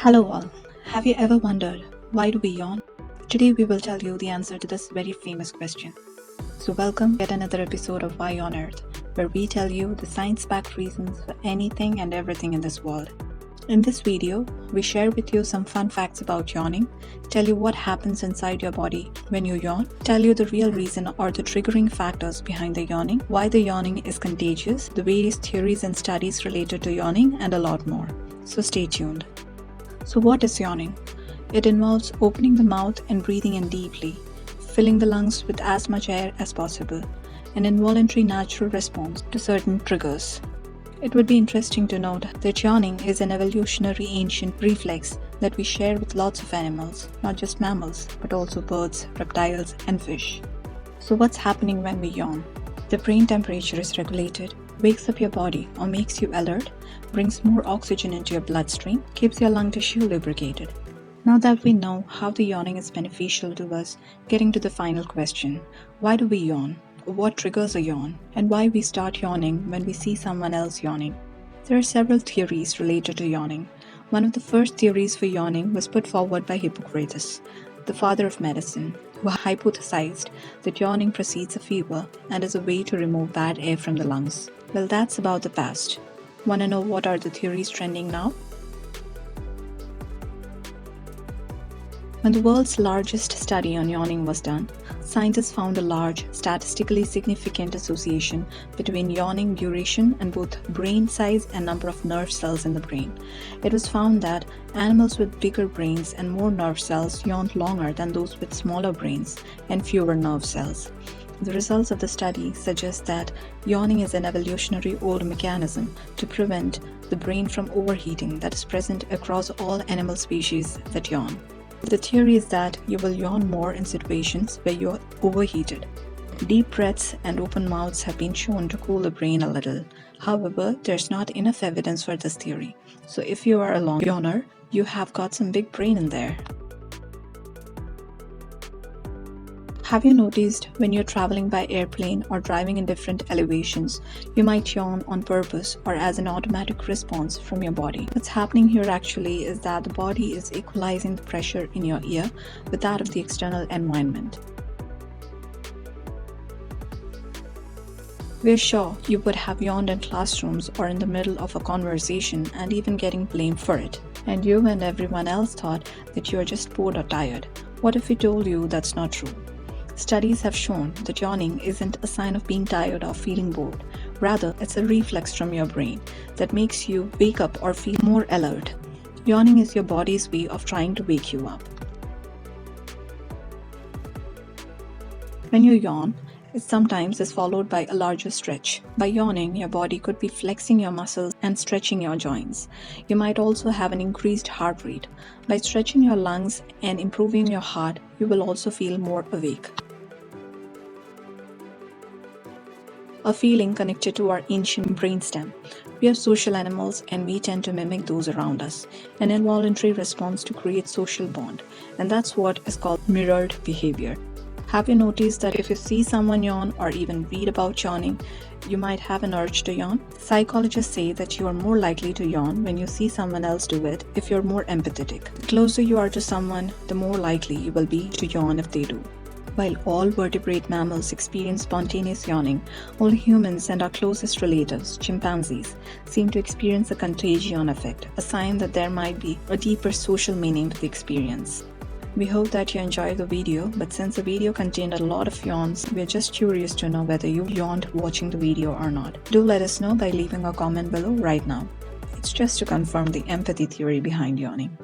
Hello all. Have you ever wondered why do we yawn? Today we will tell you the answer to this very famous question. So welcome to yet another episode of Why on Earth, where we tell you the science-backed reasons for anything and everything in this world. In this video, we share with you some fun facts about yawning, tell you what happens inside your body when you yawn, tell you the real reason or the triggering factors behind the yawning, why the yawning is contagious, the various theories and studies related to yawning, and a lot more. So stay tuned. So what is yawning? It involves opening the mouth and breathing in deeply, filling the lungs with as much air as possible, an involuntary natural response to certain triggers. It would be interesting to note that yawning is an evolutionary ancient reflex that we share with lots of animals, not just mammals, but also birds, reptiles, and fish. So what's happening when we yawn? The brain temperature is regulated, wakes up your body or makes you alert, brings more oxygen into your bloodstream, keeps your lung tissue lubricated. Now that we know how the yawning is beneficial to us, getting to the final question, why do we yawn? What triggers a yawn? And why we start yawning when we see someone else yawning? There are several theories related to yawning. One of the first theories for yawning was put forward by Hippocrates, the father of medicine, who hypothesized that yawning precedes a fever and is a way to remove bad air from the lungs. Well, that's about the past. Want to know what are the theories trending now? When the world's largest study on yawning was done, scientists found a large, statistically significant association between yawning duration and both brain size and number of nerve cells in the brain. It was found that animals with bigger brains and more nerve cells yawned longer than those with smaller brains and fewer nerve cells. The results of the study suggest that yawning is an evolutionary old mechanism to prevent the brain from overheating that is present across all animal species that yawn. The theory is that you will yawn more in situations where you are overheated. Deep breaths and open mouths have been shown to cool the brain a little. However, there's not enough evidence for this theory. So if you are a long yawner, you have got some big brain in there. Have you noticed when you're traveling by airplane or driving in different elevations, you might yawn on purpose or as an automatic response from your body? What's happening here actually is that the body is equalizing the pressure in your ear with that of the external environment. We're sure you would have yawned in classrooms or in the middle of a conversation and even getting blamed for it. And you and everyone else thought that you are just bored or tired. What if we told you that's not true? Studies have shown that yawning isn't a sign of being tired or feeling bored. Rather, it's a reflex from your brain that makes you wake up or feel more alert. Yawning is your body's way of trying to wake you up. When you yawn, it sometimes is followed by a larger stretch. By yawning, your body could be flexing your muscles and stretching your joints. You might also have an increased heart rate. By stretching your lungs and improving your heart, you will also feel more awake. A feeling connected to our ancient brainstem. We are social animals and we tend to mimic those around us, an involuntary response to create social bond, and that's what is called mirrored behavior. Have you noticed that if you see someone yawn or even read about yawning, you might have an urge to yawn? Psychologists say that you are more likely to yawn when you see someone else do it if you're more empathetic. The closer you are to someone, the more likely you will be to yawn if they do. While all vertebrate mammals experience spontaneous yawning, only humans and our closest relatives, chimpanzees, seem to experience a contagion effect, a sign that there might be a deeper social meaning to the experience. We hope that you enjoyed the video, but since the video contained a lot of yawns, we are just curious to know whether you yawned watching the video or not. Do let us know by leaving a comment below right now. It's just to confirm the empathy theory behind yawning.